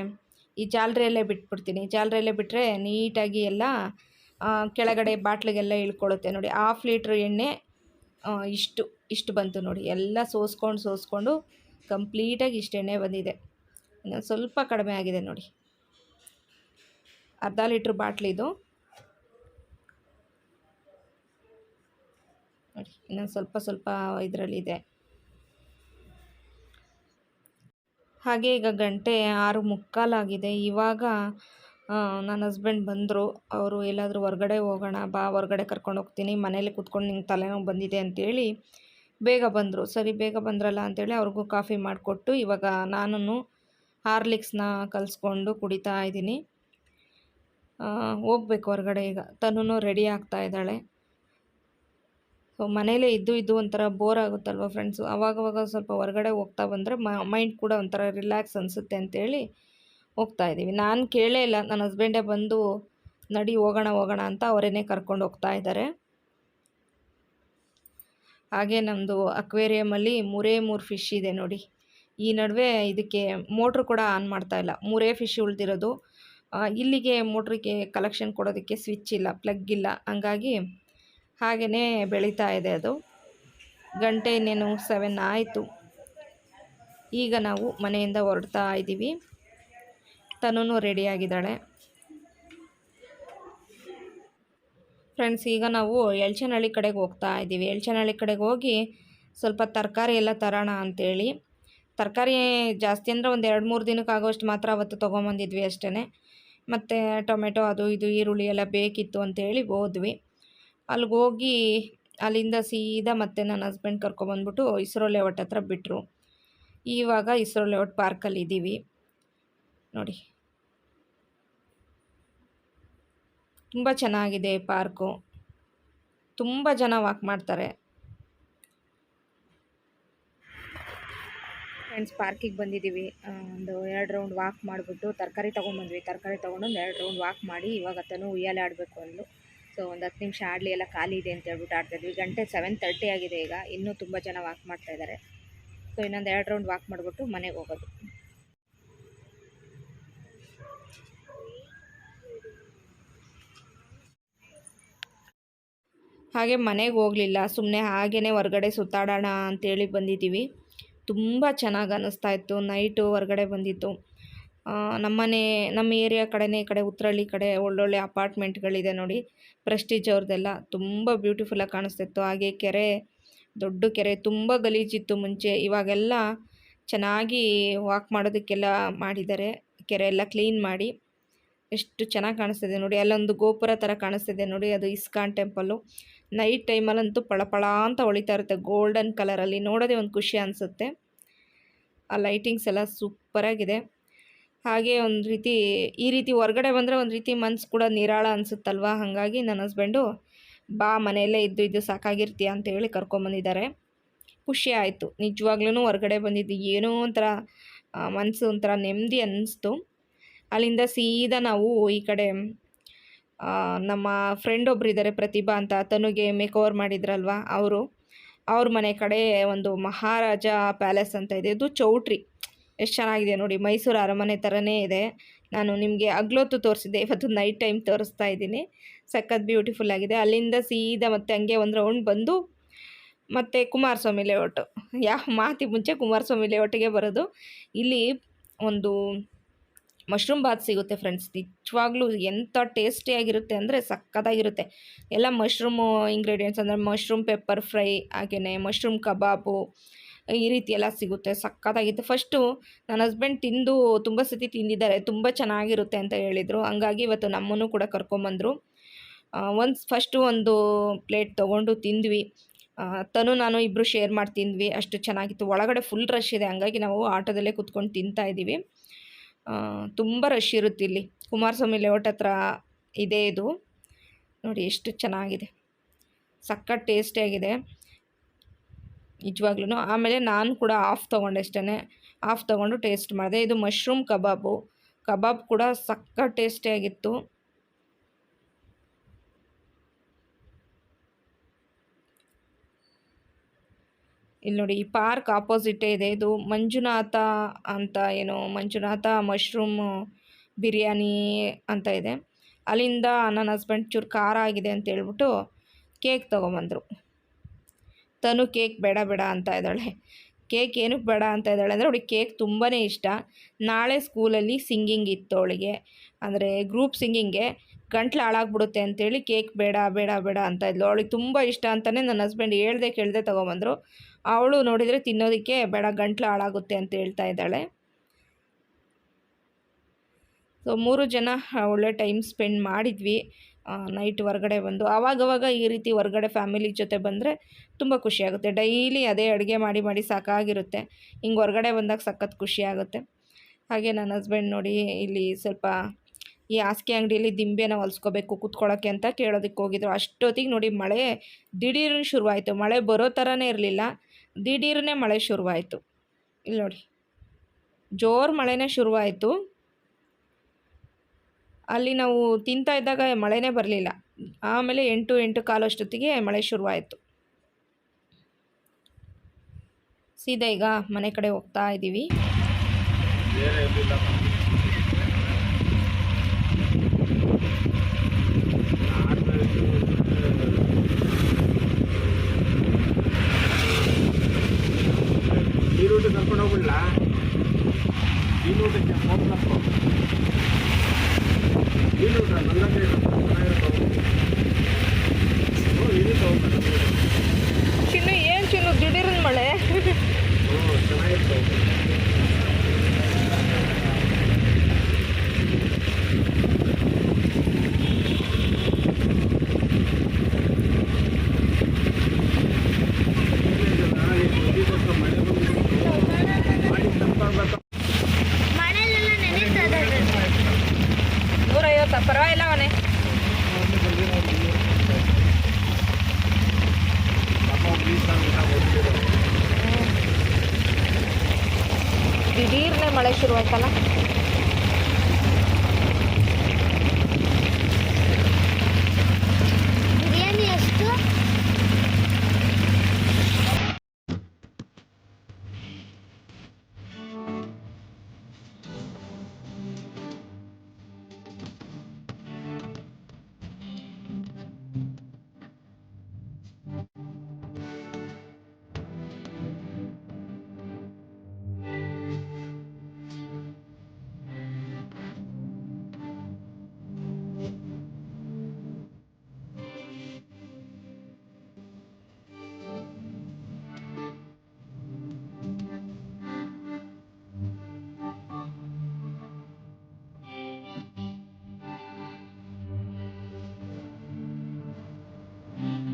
ಈ ಜಾಲರಿಯಲ್ಲೇ ಬಿಟ್ಬಿಡ್ತೀನಿ. ಜಾಲರಿಯಲ್ಲೇ ಬಿಟ್ಟರೆ ನೀಟಾಗಿ ಎಲ್ಲ ಕೆಳಗಡೆ ಬಾಟ್ಲಿಗೆಲ್ಲ ಇಳ್ಕೊಳ್ಳುತ್ತೆ. ನೋಡಿ 1/2 ಲೀಟ್ರ್ ಎಣ್ಣೆ ಇಷ್ಟು ಬಂತು ನೋಡಿ. ಎಲ್ಲ ಸೋಸ್ಕೊಂಡು ಕಂಪ್ಲೀಟಾಗಿ ಇಷ್ಟು ಎಣ್ಣೆ ಬಂದಿದೆ. ಇನ್ನೊಂದು ಸ್ವಲ್ಪ ಕಡಿಮೆ ಆಗಿದೆ ನೋಡಿ. 1/2 ಲೀಟ್ರ್ ಬಾಟ್ಲಿದು ನೋಡಿ. ಇನ್ನೊಂದು ಸ್ವಲ್ಪ ಇದರಲ್ಲಿದೆ. ಹಾಗೆ ಈಗ ಗಂಟೆ 6:45 ಆಗಿದೆ. ಇವಾಗ ನನ್ನ ಹಸ್ಬೆಂಡ್ ಬಂದರು. ಅವರು ಎಲ್ಲಾದರೂ ಹೊರಗಡೆ ಹೋಗೋಣ ಬಾ, ಹೊರಗಡೆ ಕರ್ಕೊಂಡು ಹೋಗ್ತೀನಿ, ಮನೇಲಿ ಕೂತ್ಕೊಂಡು ನಿಂಗೆ ತಲೆನೋವು ಬಂದಿದೆ ಅಂತೇಳಿ ಬೇಗ ಬಂದರು. ಸರಿ ಬೇಗ ಬಂದ್ರಲ್ಲ ಅಂತೇಳಿ ಅವ್ರಿಗೂ ಕಾಫಿ ಮಾಡಿಕೊಟ್ಟು ಇವಾಗ ನಾನು ಹಾರ್ಲಿಕ್ಸ್ನ ಕಲಿಸ್ಕೊಂಡು ಕುಡಿತಾ ಇದ್ದೀನಿ. ಹೋಗ್ಬೇಕು ಹೊರಗಡೆ ಈಗ. ತನೂ ರೆಡಿ ಆಗ್ತಾ ಇದ್ದಾಳೆ. ಸೊ ಮನೇಲೇ ಇದ್ದು ಒಂಥರ ಬೋರ್ ಆಗುತ್ತಲ್ವ ಫ್ರೆಂಡ್ಸು. ಅವಾಗವಾಗ ಸ್ವಲ್ಪ ಹೊರಗಡೆ ಹೋಗ್ತಾ ಬಂದರೆ ಮೈಂಡ್ ಕೂಡ ಒಂಥರ ರಿಲ್ಯಾಕ್ಸ್ ಅನಿಸುತ್ತೆ ಅಂತೇಳಿ ಹೋಗ್ತಾ ಇದ್ದೀವಿ. ನಾನು ಕೇಳೇ ಇಲ್ಲ, ನನ್ನ ಹಸ್ಬೆಂಡೇ ಬಂದು ನಡಿ ಹೋಗೋಣ ಅಂತ ಅವರೇನೆ ಕರ್ಕೊಂಡು ಹೋಗ್ತಾ ಇದ್ದಾರೆ. ಹಾಗೆ ನಮ್ಮದು ಅಕ್ವೇರಿಯಮಲ್ಲಿ 3 ಫಿಶ್ ಇದೆ ನೋಡಿ. ಈ ನಡುವೆ ಇದಕ್ಕೆ ಮೋಟ್ರ್ ಕೂಡ ಆನ್ ಮಾಡ್ತಾ ಇಲ್ಲ. 3 ಫಿಶ್ ಉಳಿದಿರೋದು. ಇಲ್ಲಿಗೆ ಮೋಟ್ರಿಗೆ ಕಲೆಕ್ಷನ್ ಕೊಡೋದಕ್ಕೆ ಸ್ವಿಚ್ ಇಲ್ಲ, ಪ್ಲಗ್ ಇಲ್ಲ. ಹಂಗಾಗಿ ಹಾಗೆಯೇ ಬೆಳೀತಾ ಇದೆ ಅದು. ಗಂಟೆ ಇನ್ನೇನು 7 ಆಯಿತು. ಈಗ ನಾವು ಮನೆಯಿಂದ ಹೊರಡ್ತಾ ಇದ್ದೀವಿ. ತನೂ ರೆಡಿಯಾಗಿದ್ದಾಳೆ. ಫ್ರೆಂಡ್ಸ್, ಈಗ ನಾವು ಎಲ್ಚನಹಳ್ಳಿ ಕಡೆಗೆ ಹೋಗ್ತಾ ಇದ್ದೀವಿ. ಎಲ್ಚನಹಳ್ಳಿ ಕಡೆಗೆ ಹೋಗಿ ಸ್ವಲ್ಪ ತರಕಾರಿ ಎಲ್ಲ ತರೋಣ ಅಂಥೇಳಿ. ತರಕಾರಿ ಜಾಸ್ತಿ ಅಂದರೆ ಒಂದು 2-3 ದಿನಕ್ಕಾಗೋಷ್ಟು ಮಾತ್ರ ಅವತ್ತು ತೊಗೊಂಬಂದಿದ್ವಿ ಅಷ್ಟೇ. ಮತ್ತು ಟೊಮೆಟೊ ಅದು ಇದು ಈರುಳ್ಳಿ ಎಲ್ಲ ಬೇಕಿತ್ತು ಅಂತೇಳಿ ಹೋದ್ವಿ. ಅಲ್ಲಿಗೆ ಹೋಗಿ ಅಲ್ಲಿಂದ ಸೀದಾ ಮತ್ತೆ ನನ್ನ ಹಸ್ಬೆಂಡ್ ಕರ್ಕೊಬಂದ್ಬಿಟ್ಟು ಇಸ್ರೋ ಲೇಔಟ್ ಹತ್ರ ಬಿಟ್ಟರು. ಇವಾಗ ಇಸ್ರೋ ಲೇಔಟ್ ಪಾರ್ಕಲ್ಲಿ ಇದ್ದೀವಿ ನೋಡಿ. ತುಂಬ ಚೆನ್ನಾಗಿದೆ ಪಾರ್ಕು. ತುಂಬ ಜನ ವಾಕ್ ಮಾಡ್ತಾರೆ ಫ್ರೆಂಡ್ಸ್. ಪಾರ್ಕಿಗೆ ಬಂದಿದ್ದೀವಿ. ಒಂದು 2 ರೌಂಡ್ ವಾಕ್ ಮಾಡಿಬಿಟ್ಟು ತರಕಾರಿ ತೊಗೊಂಡ್ಬಂದ್ವಿ. ತರಕಾರಿ ತೊಗೊಂಡೊಂದು 2 ರೌಂಡ್ ವಾಕ್ ಮಾಡಿ ಇವಾಗ ತನೂ ಉಯ್ಯಾಲೆ ಆಡಬೇಕು ಅಂದು. ಸೊ ಒಂದು 10 ನಿಮಿಷ ಆಡಲಿ, ಎಲ್ಲ ಖಾಲಿ ಇದೆ ಅಂತ ಹೇಳ್ಬಿಟ್ಟು ಆಡ್ತಾಯಿದ್ವಿ. ಗಂಟೆ 7:30 ಆಗಿದೆ. ಈಗ ಇನ್ನೂ ತುಂಬ ಜನ ವಾಕ್ ಮಾಡ್ತಾಯಿದ್ದಾರೆ. ಸೊ ಇನ್ನೊಂದು 2 ರೌಂಡ್ ವಾಕ್ ಮಾಡಿಬಿಟ್ಟು ಮನೆಗೆ ಹೋಗೋದು. ಹಾಗೆ ಮನೆಗೆ ಹೋಗಲಿಲ್ಲ, ಸುಮ್ಮನೆ ಹಾಗೇ ಹೊರಗಡೆ ಸುತ್ತಾಡೋಣ ಅಂತೇಳಿ ಬಂದಿದ್ದೀವಿ. ತುಂಬ ಚೆನ್ನಾಗಿ ಅನ್ನಿಸ್ತಾ ಇತ್ತು. ನೈಟು ಹೊರಗಡೆ ಬಂದಿತ್ತು. ನಮ್ಮನೆ ನಮ್ಮ ಏರಿಯಾ ಕಡೆನೇ ಈ ಕಡೆ ಉತ್ರಳ್ಳಿ ಕಡೆ ಒಳ್ಳೊಳ್ಳೆ ಅಪಾರ್ಟ್ಮೆಂಟ್ಗಳಿದೆ ನೋಡಿ. ಪ್ರೆಸ್ಟೀಜ್ ಅವ್ರದ್ದೆಲ್ಲ ತುಂಬ ಬ್ಯೂಟಿಫುಲ್ಲಾಗಿ ಕಾಣಿಸ್ತಿತ್ತು. ಹಾಗೆ ಕೆರೆ, ದೊಡ್ಡ ಕೆರೆ, ತುಂಬ ಗಲೀಜಿತ್ತು ಮುಂಚೆ. ಇವಾಗೆಲ್ಲ ಚೆನ್ನಾಗಿ ವಾಕ್ ಮಾಡೋದಕ್ಕೆಲ್ಲ ಮಾಡಿದ್ದಾರೆ. ಕೆರೆ ಎಲ್ಲ ಕ್ಲೀನ್ ಮಾಡಿ ಎಷ್ಟು ಚೆನ್ನಾಗಿ ಕಾಣಿಸ್ತಿದೆ ನೋಡಿ. ಅಲ್ಲೊಂದು ಗೋಪುರ ಥರ ಕಾಣಿಸ್ತಿದೆ ನೋಡಿ, ಅದು ಇಸ್ಕಾನ್ ಟೆಂಪಲ್ಲು. ನೈಟ್ ಟೈಮಲ್ಲಂತೂ ಪಳಪಳ ಅಂತ ಹೊಳಿತಾ ಇರುತ್ತೆ ಗೋಲ್ಡನ್ ಕಲರಲ್ಲಿ. ನೋಡೋದೇ ಒಂದು ಖುಷಿ ಅನಿಸುತ್ತೆ. ಆ ಲೈಟಿಂಗ್ಸ್ ಎಲ್ಲ ಸೂಪರಾಗಿದೆ. ಹಾಗೆ ಒಂದು ರೀತಿ ಈ ರೀತಿ ಹೊರ್ಗಡೆ ಬಂದರೆ ಒಂದು ರೀತಿ ಮನ್ಸು ಕೂಡ ನಿರಾಳ ಅನಿಸುತ್ತಲ್ವ. ಹಾಗಾಗಿ ನನ್ನ ಹಸ್ಬೆಂಡು ಬಾ ಮನೆಯಲ್ಲೇ ಇದ್ದು ಸಾಕಾಗಿರ್ತೀಯ ಅಂತೇಳಿ ಕರ್ಕೊಂಬಂದಿದ್ದಾರೆ. ಖುಷಿ ಆಯಿತು ನಿಜವಾಗ್ಲೂ. ಹೊರ್ಗಡೆ ಬಂದಿದ್ದು ಏನೋ ಒಂಥರ ಮನಸ್ಸು ಒಂಥರ ನೆಮ್ಮದಿ ಅನ್ನಿಸ್ತು. ಅಲ್ಲಿಂದ ಸೀದಾ ನಾವು ಈ ಕಡೆ ನಮ್ಮ ಫ್ರೆಂಡ್ ಒಬ್ರು ಇದ್ದಾರೆ ಪ್ರತಿಭಾ ಅಂತ, ತನುಗೆ ಮೇಕ್ ಓವರ್ ಮಾಡಿದ್ರಲ್ವ ಅವ್ರ ಮನೆ ಕಡೆ ಒಂದು ಮಹಾರಾಜ ಪ್ಯಾಲೇಸ್ ಅಂತ ಇದೆ. ಇದು ಚೌಟ್ರಿ ಎಷ್ಟು ಚೆನ್ನಾಗಿದೆ ನೋಡಿ, ಮೈಸೂರು ಅರಮನೆ ಥರನೇ ಇದೆ. ನಾನು ನಿಮಗೆ ಹಗ್ಲೊತ್ತು ತೋರಿಸಿದ್ದೆ, ಇವತ್ತು ನೈಟ್ ಟೈಮ್ ತೋರಿಸ್ತಾ ಇದ್ದೀನಿ. ಸಖತ್ ಬ್ಯೂಟಿಫುಲ್ ಆಗಿದೆ. ಅಲ್ಲಿಂದ ಸೀದಾ ಮತ್ತೆ ಹಂಗೆ ಒಂದು ರೌಂಡ್ ಬಂದು ಮತ್ತು ಕುಮಾರಸ್ವಾಮಿ ಲೇಔಟು. ಯಾವ ಮಾತಿ ಮುಂಚೆ ಕುಮಾರಸ್ವಾಮಿ ಲೇಔಟಿಗೆ ಬರೋದು. ಇಲ್ಲಿ ಒಂದು ಮಶ್ರೂಮ್ ಬಾತ್ ಸಿಗುತ್ತೆ ಫ್ರೆಂಡ್ಸ್. ನಿಜವಾಗ್ಲೂ ಎಂಥ ಟೇಸ್ಟಿಯಾಗಿರುತ್ತೆ ಅಂದರೆ ಸಕ್ಕತ್ತಾಗಿರುತ್ತೆ. ಎಲ್ಲ ಮಶ್ರೂಮು ಇಂಗ್ರೀಡಿಯೆಂಟ್ಸ್ ಅಂದರೆ ಮಶ್ರೂಮ್ ಪೆಪ್ಪರ್ ಫ್ರೈ, ಹಾಗೆಯೇ ಮಶ್ರೂಮ್ ಕಬಾಬು, ಈ ರೀತಿ ಎಲ್ಲ ಸಿಗುತ್ತೆ. ಸಕ್ಕತ್ತಾಗಿತ್ತು. ಫಸ್ಟು ನನ್ನ ಹಸ್ಬೆಂಡ್ ತಿಂದು ತುಂಬ ಸತಿ ತಿಂದಿದ್ದಾರೆ, ತುಂಬ ಚೆನ್ನಾಗಿರುತ್ತೆ ಅಂತ ಹೇಳಿದರು. ಹಂಗಾಗಿ ಇವತ್ತು ನಮ್ಮನ್ನು ಕೂಡ ಕರ್ಕೊಂಬಂದರು. ಫಸ್ಟು ಒಂದು ಪ್ಲೇಟ್ ತೊಗೊಂಡು ತಿಂದ್ವಿ. ತನು ನಾನು ಇಬ್ಬರು ಶೇರ್ ಮಾಡಿ ತಿಂದ್ವಿ. ಅಷ್ಟು ಚೆನ್ನಾಗಿತ್ತು. ಒಳಗಡೆ ಫುಲ್ ರಶ್ ಇದೆ, ಹಂಗಾಗಿ ನಾವು ಆಟೋದಲ್ಲೇ ಕೂತ್ಕೊಂಡು ತಿಂತಾಯಿದ್ದೀವಿ. ತುಂಬ ರಶ್ ಇರುತ್ತೆ ಇಲ್ಲಿ. ಕುಮಾರಸ್ವಾಮಿ ಲೇಔಟ್ ಹತ್ರ ಇದೆ ಇದು. ನೋಡಿ ಎಷ್ಟು ಚೆನ್ನಾಗಿದೆ, ಸಖತ್ ಟೇಸ್ಟಿಯಾಗಿದೆ ನಿಜವಾಗ್ಲೂ. ಆಮೇಲೆ ನಾನು ಕೂಡ ಆಫ್ ತೊಗೊಂಡೆ ಅಷ್ಟೇ. ಆಫ್ ತೊಗೊಂಡು ಟೇಸ್ಟ್ ಮಾಡಿದೆ. ಇದು ಮಶ್ರೂಮ್ ಕಬಾಬ್ ಕೂಡ ಸಖತ್ ಟೇಸ್ಟಿಯಾಗಿತ್ತು. ಇಲ್ಲಿ ನೋಡಿ, ಈ ಪಾರ್ಕ್ ಆಪೋಸಿಟೇ ಇದೆ. ಇದು ಮಂಜುನಾಥ ಅಂತ, ಏನೋ ಮಂಜುನಾಥ ಮಶ್ರೂಮ್ ಬಿರಿಯಾನಿ ಅಂತ ಇದೆ. ಅಲ್ಲಿಂದ ನನ್ನ ಹಸ್ಬೆಂಡ್ ಚೂರು ಖಾರ ಆಗಿದೆ ಅಂತ ಹೇಳ್ಬಿಟ್ಟು ಕೇಕ್ ತೊಗೊಂಬಂದರು. ತನು ಕೇಕ್ ಬೇಡ ಅಂತ ಇದ್ದಾಳೆ. ಕೇಕ್ ಏನಕ್ಕೆ ಬೇಡ ಅಂತ ಇದ್ದಾಳೆ ಅಂದರೆ ಅವಳಿಗೆ ಕೇಕ್ ತುಂಬಾ ಇಷ್ಟ. ನಾಳೆ ಸ್ಕೂಲಲ್ಲಿ ಸಿಂಗಿಂಗ್ ಇತ್ತು ಅವಳಿಗೆ, ಅಂದರೆ ಗ್ರೂಪ್ ಸಿಂಗಿಂಗ್ಗೆ. ಗಂಟ್ಲು ಹಾಳಾಗ್ಬಿಡುತ್ತೆ ಅಂತೇಳಿ ಕೇಕ್ ಬೇಡ ಅಂತ ಇದ್ಲು. ಅವಳಿಗೆ ತುಂಬ ಇಷ್ಟ ಅಂತಲೇ ನನ್ನ ಹಸ್ಬೆಂಡ್ ಕೇಳದೆ ತೊಗೊಂಬಂದರು. ಅವಳು ನೋಡಿದರೆ ತಿನ್ನೋದಕ್ಕೆ ಬೇಡ, ಗಂಟ್ಲು ಹಾಳಾಗುತ್ತೆ ಅಂತ ಹೇಳ್ತಾ ಇದ್ದಾಳೆ. ಸೊ 3 ಜನ ಒಳ್ಳೆ ಟೈಮ್ ಸ್ಪೆಂಡ್ ಮಾಡಿದ್ವಿ. ನೈಟ್ ಹೊರ್ಗಡೆ ಬಂದು ಆವಾಗವಾಗ ಈ ರೀತಿ ಹೊರ್ಗಡೆ ಫ್ಯಾಮಿಲಿ ಜೊತೆ ಬಂದರೆ ತುಂಬ ಖುಷಿಯಾಗುತ್ತೆ. ಡೈಲಿ ಅದೇ ಅಡುಗೆ ಮಾಡಿ ಸಾಕಾಗಿರುತ್ತೆ. ಹಿಂಗೆ ಹೊರ್ಗಡೆ ಬಂದಾಗ ಸಖತ್ ಖುಷಿಯಾಗುತ್ತೆ. ಹಾಗೆ ನನ್ನ ಹಸ್ಬೆಂಡ್ ನೋಡಿ ಇಲ್ಲಿ ಸ್ವಲ್ಪ ಈ ಹಾಸಿಗೆ ಅಂಗಡಿಯಲ್ಲಿ ದಿಂಬೆನ ಹೊಲಿಸ್ಕೋಬೇಕು ಕೂತ್ಕೊಳ್ಳೋಕ್ಕೆ ಅಂತ ಕೇಳೋದಕ್ಕೆ ಹೋಗಿದ್ರು. ಅಷ್ಟೊತ್ತಿಗೆ ನೋಡಿ ಮಳೆ ದಿಢೀರ್ನೆ ಶುರುವಾಯಿತು. ಮಳೆ ಬರೋ ಥರನೇ ಇರಲಿಲ್ಲ, ದಿಢೀರ್ನೆ ಮಳೆ ಶುರುವಾಯಿತು. ಇಲ್ಲಿ ನೋಡಿ, ಜೋರು ಮಳೆನೇ ಶುರುವಾಯಿತು. ಅಲ್ಲಿ ನಾವು ತಿಂತಾ ಇದ್ದಾಗ ಮಳೆನೇ ಬರಲಿಲ್ಲ. ಆಮೇಲೆ 8:15 ಅಷ್ಟೊತ್ತಿಗೆ ಮಳೆ ಶುರುವಾಯಿತು. ಸೀದಾ ಈಗ ಮನೆ ಕಡೆ ಹೋಗ್ತಾ ಇದ್ದೀವಿ. ಈ ರೂಟ್ ಕರ್ಕೊಂಡು ಹೋಗ್ಬಿಡ್ಲ, ಈ ರೂಟಕ್ಕೆ ಈ ರೂಟ ನನ್ನ ಚಿನ್ನು ಏನು ಚಿನ್ನು ದಿಢೀರಿನ ಮಳೆ ಚೆನ್ನಾಗಿತ್ತು. ಪರವಾಗಿಲ್ಲ ಮನೆ ದಿಢೀರ್ನೆ ಮಳೆ ಶುರುವಾಯ್ತಲ್ಲ. ಬಿರಿಯಾನಿ ಎಷ್ಟು?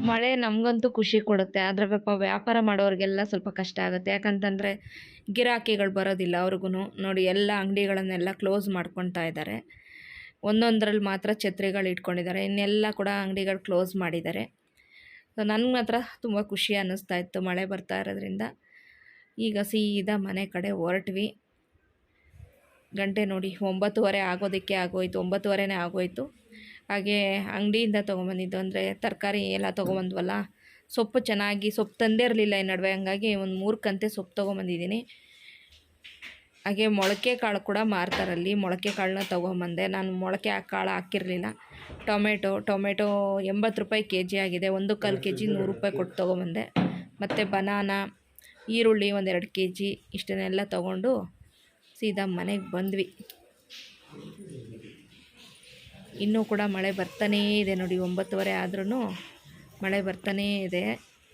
ಮಳೆ ನಮಗಂತೂ ಖುಷಿ ಕೊಡುತ್ತೆ. ಆದರೆ ಪಾಪ ವ್ಯಾಪಾರ ಮಾಡೋರಿಗೆಲ್ಲ ಸ್ವಲ್ಪ ಕಷ್ಟ ಆಗುತ್ತೆ. ಯಾಕಂತಂದರೆ ಗಿರಾಕಿಗಳು ಬರೋದಿಲ್ಲ ಅವ್ರಿಗೂ. ನೋಡಿ ಎಲ್ಲ ಅಂಗಡಿಗಳನ್ನೆಲ್ಲ ಕ್ಲೋಸ್ ಮಾಡ್ಕೊತಾ ಇದ್ದಾರೆ. ಒಂದೊಂದರಲ್ಲಿ ಮಾತ್ರ ಛತ್ರಿಗಳು ಇಟ್ಕೊಂಡಿದ್ದಾರೆ, ಇನ್ನೆಲ್ಲ ಕೂಡ ಅಂಗಡಿಗಳು ಕ್ಲೋಸ್ ಮಾಡಿದ್ದಾರೆ. ಸೊ ನನಗೆ ಮಾತ್ರ ತುಂಬ ಖುಷಿ ಅನ್ನಿಸ್ತಾ ಇತ್ತು ಮಳೆ ಬರ್ತಾ ಇರೋದ್ರಿಂದ. ಈಗ ಸೀದಾ ಮನೆ ಕಡೆ ಹೊರಟ್ವಿ. ಗಂಟೆ ನೋಡಿ 9:30 ಆಗೋದಕ್ಕೆ ಆಗೋಯಿತು, 9:30ನೇ ಆಗೋಯಿತು. ಹಾಗೆ ಅಂಗಡಿಯಿಂದ ತೊಗೊಂಬಂದಿದ್ದು ಅಂದರೆ ತರಕಾರಿ ಎಲ್ಲ ತೊಗೊಂಬಂದ್ವಲ್ಲ, ಸೊಪ್ಪು ಚೆನ್ನಾಗಿ ಸೊಪ್ಪು ತಂದೇ ಇರಲಿಲ್ಲ ಈ ನಡುವೆ, ಹಂಗಾಗಿ ಒಂದು 3 ಕಂತೆ ಸೊಪ್ಪು ತೊಗೊಂಬಂದಿದ್ದೀನಿ. ಹಾಗೆ ಮೊಳಕೆ ಕಾಳು ಕೂಡ ಮಾರ್ತಾರಲ್ಲಿ, ಮೊಳಕೆ ಕಾಳನ್ನ ತೊಗೊಂಬಂದೆ. ನಾನು ಮೊಳಕೆ ಕಾಳು ಹಾಕಿರಲಿಲ್ಲ. ಟೊಮೆಟೊ 80 ರೂಪಾಯಿ ಕೆಜಿ ಆಗಿದೆ, 1/4 ಕೆಜಿ 100 ರೂಪಾಯಿ ಕೊಟ್ಟು ತೊಗೊಂಬಂದೆ. ಮತ್ತು ಬನಾನಾ, ಈರುಳ್ಳಿ 1-2 ಕೆಜಿ ಇಷ್ಟನ್ನೆಲ್ಲ ತೊಗೊಂಡು ಸೀದಾ ಮನೆಗೆ ಬಂದ್ವಿ. ಇನ್ನೂ ಕೂಡ ಮಳೆ ಬರ್ತಾನೇ ಇದೆ ನೋಡಿ, 9:30 ಆದ್ರೂ ಮಳೆ ಬರ್ತಾನೇ ಇದೆ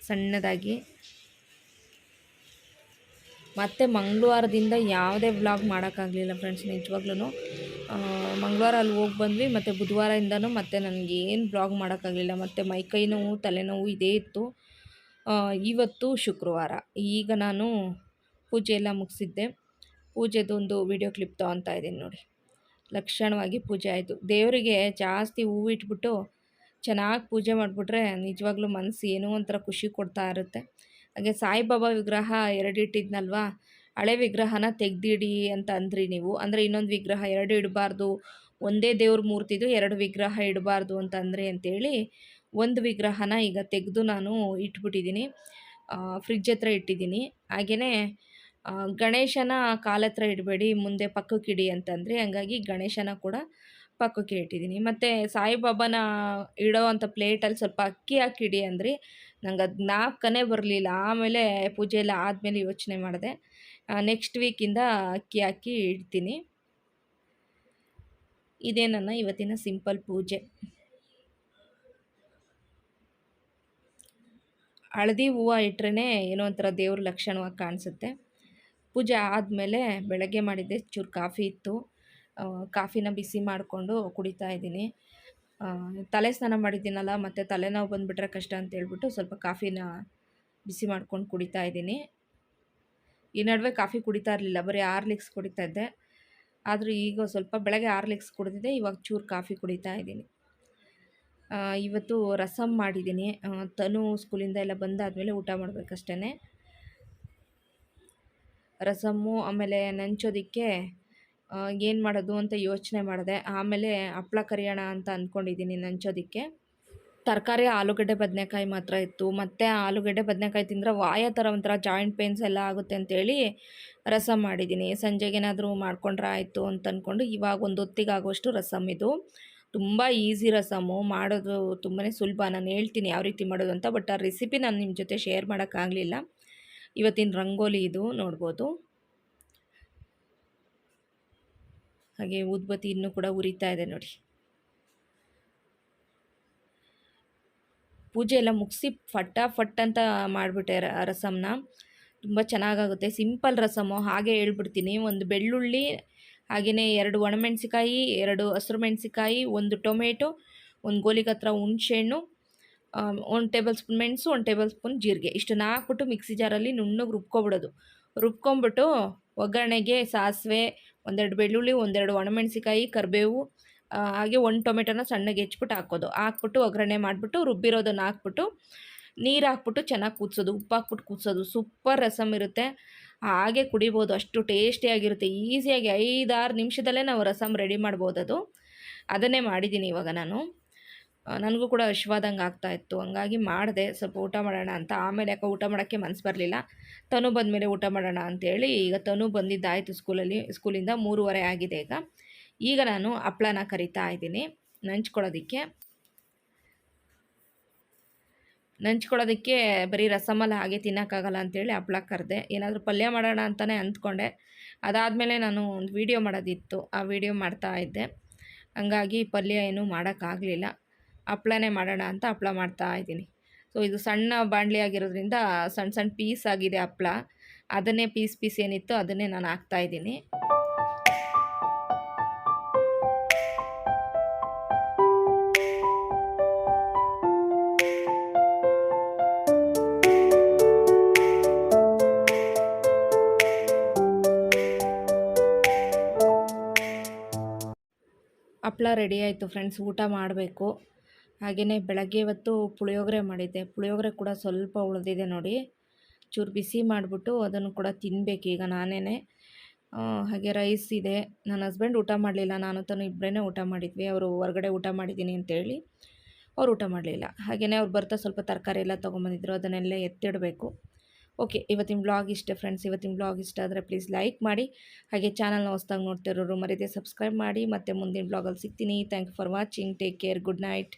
ಸಣ್ಣದಾಗಿ. ಮತ್ತು ಮಂಗಳವಾರದಿಂದ ಯಾವುದೇ ವ್ಲಾಗ್ ಮಾಡೋಕ್ಕಾಗಲಿಲ್ಲ ಫ್ರೆಂಡ್ಸ್, ನಿಜವಾಗ್ಲೂ. ಮಂಗಳವಾರ ಅಲ್ಲಿ ಹೋಗಿ ಬಂದ್ವಿ, ಮತ್ತು ಬುಧವಾರದಿಂದನೂ ಮತ್ತೆ ನನಗೇನು ವ್ಲಾಗ್ ಮಾಡೋಕ್ಕಾಗಲಿಲ್ಲ. ಮತ್ತು ಮೈಕೈ ನೋವು, ತಲೆನೋವು ಇದೇ ಇತ್ತು. ಇವತ್ತು ಶುಕ್ರವಾರ. ಈಗ ನಾನು ಪೂಜೆ ಎಲ್ಲ ಮುಗಿಸಿದ್ದೆ. ಪೂಜೆದೊಂದು ವಿಡಿಯೋ ಕ್ಲಿಪ್ ತೊಗೊತಾ ಇದ್ದೀನಿ ನೋಡಿ. ಲಕ್ಷಣವಾಗಿ ಪೂಜೆ ಆಯಿತು. ದೇವರಿಗೆ ಜಾಸ್ತಿ ಹೂವು ಇಟ್ಬಿಟ್ಟು ಚೆನ್ನಾಗಿ ಪೂಜೆ ಮಾಡಿಬಿಟ್ರೆ ನಿಜವಾಗ್ಲೂ ಮನಸ್ಸು ಏನೋ ಒಂಥರ ಖುಷಿ ಕೊಡ್ತಾ ಇರುತ್ತೆ. ಹಾಗೆ ಸಾಯಿಬಾಬಾ ವಿಗ್ರಹ 2 ಇಟ್ಟಿದ್ನಲ್ವ, ಹಳೆ ವಿಗ್ರಹನ ತೆಗ್ದಿಡಿ ಅಂತ ಅಂದ್ರಿ ನೀವು. ಅಂದರೆ ಇನ್ನೊಂದು ವಿಗ್ರಹ 2 ಇಡಬಾರ್ದು, ಒಂದೇ ದೇವ್ರ ಮೂರ್ತಿದು 2 ವಿಗ್ರಹ ಇಡಬಾರ್ದು ಅಂತಂದರೆ ಅಂತೇಳಿ ಒಂದು ವಿಗ್ರಹನ ಈಗ ತೆಗೆದು ನಾನು ಇಟ್ಬಿಟ್ಟಿದ್ದೀನಿ, ಫ್ರಿಡ್ಜ್ ಹತ್ರ ಇಟ್ಟಿದ್ದೀನಿ. ಹಾಗೆಯೇ ಗಣೇಶನ ಕಾಲತ್ರ ಇಡಬೇಡಿ, ಮುಂದೆ ಪಕ್ಕಕ್ಕಿಡಿ ಅಂತಂದರೆ, ಹಂಗಾಗಿ ಗಣೇಶನ ಕೂಡ ಪಕ್ಕಕ್ಕೆ ಇಟ್ಟಿದ್ದೀನಿ. ಮತ್ತು ಸಾಯಿಬಾಬಾನ ಇಡೋ ಅಂಥ ಪ್ಲೇಟಲ್ಲಿ ಸ್ವಲ್ಪ ಅಕ್ಕಿ ಹಾಕಿಡಿ ಅಂದ್ರಿ. ನಂಗೆ ಅದು ಜ್ಞಾಪಕನೇ ಬರಲಿಲ್ಲ. ಆಮೇಲೆ ಪೂಜೆ ಎಲ್ಲ ಆದಮೇಲೆ ಯೋಚನೆ ಮಾಡಿದೆ. ನೆಕ್ಸ್ಟ್ ವೀಕಿಂದ ಅಕ್ಕಿ ಹಾಕಿ ಇಡ್ತೀನಿ. ಇದೇ ನನ್ನ ಇವತ್ತಿನ ಸಿಂಪಲ್ ಪೂಜೆ. ಹಳದಿ ಹೂವು ಇಟ್ರೇ ಏನೋ ಒಂಥರ ದೇವ್ರ ಲಕ್ಷಣವಾಗಿ ಕಾಣಿಸುತ್ತೆ. ಪೂಜೆ ಆದಮೇಲೆ ಬೆಳಗ್ಗೆ ಮಾಡಿದ್ದೆ ಚೂರು ಕಾಫಿ ಇತ್ತು, ಕಾಫಿನ ಬಿಸಿ ಮಾಡಿಕೊಂಡು ಕುಡಿತಾ ಇದ್ದೀನಿ. ತಲೆ ಸ್ನಾನ ಮಾಡಿದ್ದೀನಲ್ಲ, ಮತ್ತು ತಲೆನೋವು ಬಂದುಬಿಟ್ರೆ ಕಷ್ಟ ಅಂತ ಹೇಳ್ಬಿಟ್ಟು ಸ್ವಲ್ಪ ಕಾಫಿನ ಬಿಸಿ ಮಾಡ್ಕೊಂಡು ಕುಡಿತಾ ಇದ್ದೀನಿ. ಈ ನಡುವೆ ಕಾಫಿ ಕುಡಿತಾ ಇರಲಿಲ್ಲ, ಬರೀ ಹಾರ್ಲಿಕ್ಸ್ ಕುಡಿತಾ ಇದ್ದೆ. ಆದರೂ ಈಗ ಸ್ವಲ್ಪ ಬೆಳಗ್ಗೆ ಹಾರ್ಲಿಕ್ಸ್ ಕುಡಿದಿದ್ದೆ, ಇವಾಗ ಚೂರು ಕಾಫಿ ಕುಡಿತಾ ಇದ್ದೀನಿ. ಇವತ್ತು ರಸಮ್ ಮಾಡಿದ್ದೀನಿ. ತನು ಸ್ಕೂಲಿಂದ ಎಲ್ಲ ಬಂದಾದಮೇಲೆ ಊಟ ಮಾಡಬೇಕಷ್ಟೇ. ರಸಮ್ಮು, ಆಮೇಲೆ ನೆಂಚೋದಕ್ಕೆ ಏನು ಮಾಡೋದು ಅಂತ ಯೋಚನೆ ಮಾಡಿದೆ. ಆಮೇಲೆ ಹಪ್ಳ ಕರಿಯೋಣ ಅಂತ ಅಂದ್ಕೊಂಡಿದ್ದೀನಿ ನೆಂಚೋದಕ್ಕೆ. ತರಕಾರಿ ಆಲೂಗಡ್ಡೆ ಬದನೆಕಾಯಿ ಮಾತ್ರ ಇತ್ತು. ಮತ್ತು ಆಲೂಗಡ್ಡೆ ಬದನೆಕಾಯಿ ತಿಂದರೆ ವಾಯ ಥರ ಒಂಥರ ಜಾಯಿಂಟ್ ಪೇನ್ಸ್ ಎಲ್ಲ ಆಗುತ್ತೆ ಅಂತೇಳಿ ರಸಮ್ ಮಾಡಿದ್ದೀನಿ. ಸಂಜೆಗೇನಾದರೂ ಮಾಡ್ಕೊಂಡ್ರೆ ಆಯಿತು ಅಂತ ಅಂದ್ಕೊಂಡು ಇವಾಗ ಒಂದು ಹೊತ್ತಿಗಾಗುವಷ್ಟು ರಸಮ್ ಇದು. ತುಂಬ ಈಸಿ ರಸಮ್ಮು, ಮಾಡೋದು ತುಂಬಾ ಸುಲಭ. ನಾನು ಹೇಳ್ತೀನಿ ಯಾವ ರೀತಿ ಮಾಡೋದು ಅಂತ, ಬಟ್ ಆ ರೆಸಿಪಿ ನಾನು ನಿಮ್ಮ ಜೊತೆ ಶೇರ್ ಮಾಡೋಕ್ಕಾಗಲಿಲ್ಲ. ಇವತ್ತಿನ ರಂಗೋಲಿ ಇದು ನೋಡ್ಬೋದು. ಹಾಗೆ ಊದ್ಬತ್ತಿ ಇನ್ನೂ ಕೂಡ ಉರಿತಾ ಇದೆ ನೋಡಿ. ಪೂಜೆ ಎಲ್ಲ ಮುಗಿಸಿ ಫಟಾಫಟ್ ಅಂತ ಮಾಡಿಬಿಟ್ಟೆ ರಸಮ್ನ. ತುಂಬ ಚೆನ್ನಾಗಾಗುತ್ತೆ, ಸಿಂಪಲ್ ರಸಮ್ಮು. ಹಾಗೆ ಹೇಳ್ಬಿಡ್ತೀನಿ, ಒಂದು ಬೆಳ್ಳುಳ್ಳಿ, ಹಾಗೆಯೇ 2 ಒಣಮೆಣ್ಸಿಕಾಯಿ, 2 ಹಸಿರು ಮೆಣಸಿಕಾಯಿ, 1 ಟೊಮೆಟೊ, 1 ಗೋಲಿಗತ್ರ ಹುಣಸೆಹಣ್ಣು, 1 ಟೇಬಲ್ ಸ್ಪೂನ್ ಮೆಣಸು, 1 ಟೇಬಲ್ ಸ್ಪೂನ್ ಜೀರಿಗೆ, ಇಷ್ಟನ್ನು ಹಾಕ್ಬಿಟ್ಟು ಮಿಕ್ಸಿ ಜಾರಲ್ಲಿ ನುಣ್ಣಗೆ ರುಬ್ಕೊಬಿಡೋದು. ರುಬ್ಕೊಂಬಿಟ್ಟು ಒಗ್ಗರಣೆಗೆ ಸಾಸಿವೆ, 1-2 ಬೆಳ್ಳುಳ್ಳಿ, 1-2 ಒಣಮೆಣ್ಸಿಕಾಯಿ, ಕರಿಬೇವು, ಹಾಗೆ 1 ಟೊಮೆಟೊನ ಸಣ್ಣಗೆ ಹೆಚ್ಚಿಬಿಟ್ಟು ಹಾಕೋದು. ಹಾಕ್ಬಿಟ್ಟು ಒಗ್ಗರಣೆ ಮಾಡಿಬಿಟ್ಟು ರುಬ್ಬಿರೋದನ್ನು ಹಾಕ್ಬಿಟ್ಟು ನೀರು ಹಾಕ್ಬಿಟ್ಟು ಚೆನ್ನಾಗಿ ಕೂದಿಸೋದು, ಉಪ್ಪು ಹಾಕ್ಬಿಟ್ಟು ಕೂದಿಸೋದು. ಸೂಪರ್ ರಸಮ್ ಇರುತ್ತೆ, ಹಾಗೆ ಕುಡಿಬೋದು, ಅಷ್ಟು ಟೇಸ್ಟಿಯಾಗಿರುತ್ತೆ. ಈಸಿಯಾಗಿ 5-6 ನಿಮಿಷದಲ್ಲೇ ನಾವು ರಸಮ್ ರೆಡಿ ಮಾಡ್ಬೋದು. ಅದನ್ನೇ ಮಾಡಿದ್ದೀನಿ ಇವಾಗ ನಾನು. ನನಗೂ ಕೂಡ ಹಶ್ವಾದಂಗೆ ಆಗ್ತಾಯಿತ್ತು, ಹಂಗಾಗಿ ಮಾಡಿದೆ ಸ್ವಲ್ಪ ಊಟ ಮಾಡೋಣ ಅಂತ. ಆಮೇಲೆ ಯಾಕೆ ಊಟ ಮಾಡೋಕ್ಕೆ ಮನಸ್ಸು ಬರಲಿಲ್ಲ. ತನು ಬಂದಮೇಲೆ ಊಟ ಮಾಡೋಣ ಅಂತೇಳಿ ಈಗ ತನು ಬಂದಿದ್ದಾಯಿತು ಸ್ಕೂಲಿಂದ 3:30 ಆಗಿದೆ. ಈಗ ನಾನು ಹಪ್ಳನ ಕರಿತಾ ಇದ್ದೀನಿ ನಂಚ್ಕೊಳ್ಳೋದಕ್ಕೆ. ಬರೀ ರಸಮಲ್ಲ ಹಾಗೆ ತಿನ್ನೋಕ್ಕಾಗಲ್ಲ ಅಂತೇಳಿ ಹಪ್ಳ ಕರೆದೆ. ಏನಾದರೂ ಪಲ್ಯ ಮಾಡೋಣ ಅಂತಲೇ ಅಂದ್ಕೊಂಡೆ. ಅದಾದಮೇಲೆ ನಾನು ಒಂದು ವೀಡಿಯೋ ಮಾಡೋದಿತ್ತು, ಆ ವಿಡಿಯೋ ಮಾಡ್ತಾಯಿದ್ದೆ, ಹಂಗಾಗಿ ಪಲ್ಯ ಏನೂ ಮಾಡೋಕ್ಕಾಗಲಿಲ್ಲ. ಹಪ್ಳನೇ ಮಾಡೋಣ ಅಂತ ಹಪ್ಳ ಮಾಡ್ತಾಯಿದ್ದೀನಿ. ಸೊ ಇದು ಸಣ್ಣ ಬಾಣಲಿ ಆಗಿರೋದ್ರಿಂದ ಸಣ್ಣ ಸಣ್ಣ ಪೀಸ್ ಆಗಿದೆ ಹಪ್ಳ. ಅದನ್ನೇ ಪೀಸ್ ಏನಿತ್ತು ಅದನ್ನೇ ನಾನು ಹಾಕ್ತಾಯಿದ್ದೀನಿ. ಹಪ್ಪಳ ರೆಡಿ ಆಯಿತು ಫ್ರೆಂಡ್ಸ್, ಊಟ ಮಾಡಬೇಕು. ಹಾಗೆಯೇ ಬೆಳಗ್ಗೆ ಇವತ್ತು ಪುಳಿಯೋಗರೆ ಮಾಡಿದ್ದೆ. ಪುಳಿಯೋಗರೆ ಕೂಡ ಸ್ವಲ್ಪ ಉಳಿದಿದೆ ನೋಡಿ. ಚೂರು ಬಿಸಿ ಮಾಡಿಬಿಟ್ಟು ಅದನ್ನು ಕೂಡ ತಿನ್ನಬೇಕೀಗ ನಾನೇ. ಹಾಗೆ ರೈಸ್ ಇದೆ. ನನ್ನ ಹಸ್ಬೆಂಡ್ ಊಟ ಮಾಡಲಿಲ್ಲ, ನಾನು ತನು ಇಬ್ಬರೇ ಊಟ ಮಾಡಿದ್ವಿ. ಅವರು ಹೊರಗಡೆ ಊಟ ಮಾಡಿದ್ದೀನಿ ಅಂತೇಳಿ ಅವ್ರು ಊಟ ಮಾಡಲಿಲ್ಲ. ಹಾಗೆಯೇ ಅವ್ರು ಬರ್ತಾ ಸ್ವಲ್ಪ ತರಕಾರಿ ಎಲ್ಲ ತೊಗೊಂಬಂದಿದ್ರು, ಅದನ್ನೆಲ್ಲ ಎತ್ತಿಡಬೇಕು. ಓಕೆ, ಇವತ್ತಿನ ಬ್ಲಾಗ್ ಇಷ್ಟೇ ಫ್ರೆಂಡ್ಸ್. ಇವತ್ತಿನ ಬ್ಲಾಗ್ ಇಷ್ಟ ಆದರೆ ಪ್ಲೀಸ್ ಲೈಕ್ ಮಾಡಿ. ಹಾಗೆ ಚಾನಲ್ನ ಹೊಸ್ದಾಗಿ ನೋಡ್ತಿರೋರು ಮರೀದೆ ಸಬ್ಸ್ಕ್ರೈಬ್ ಮಾಡಿ. ಮತ್ತು ಮುಂದಿನ ಬ್ಲಾಗಲ್ಲಿ ಸಿಗ್ತೀನಿ. Thank you for watching. Take care. Good night.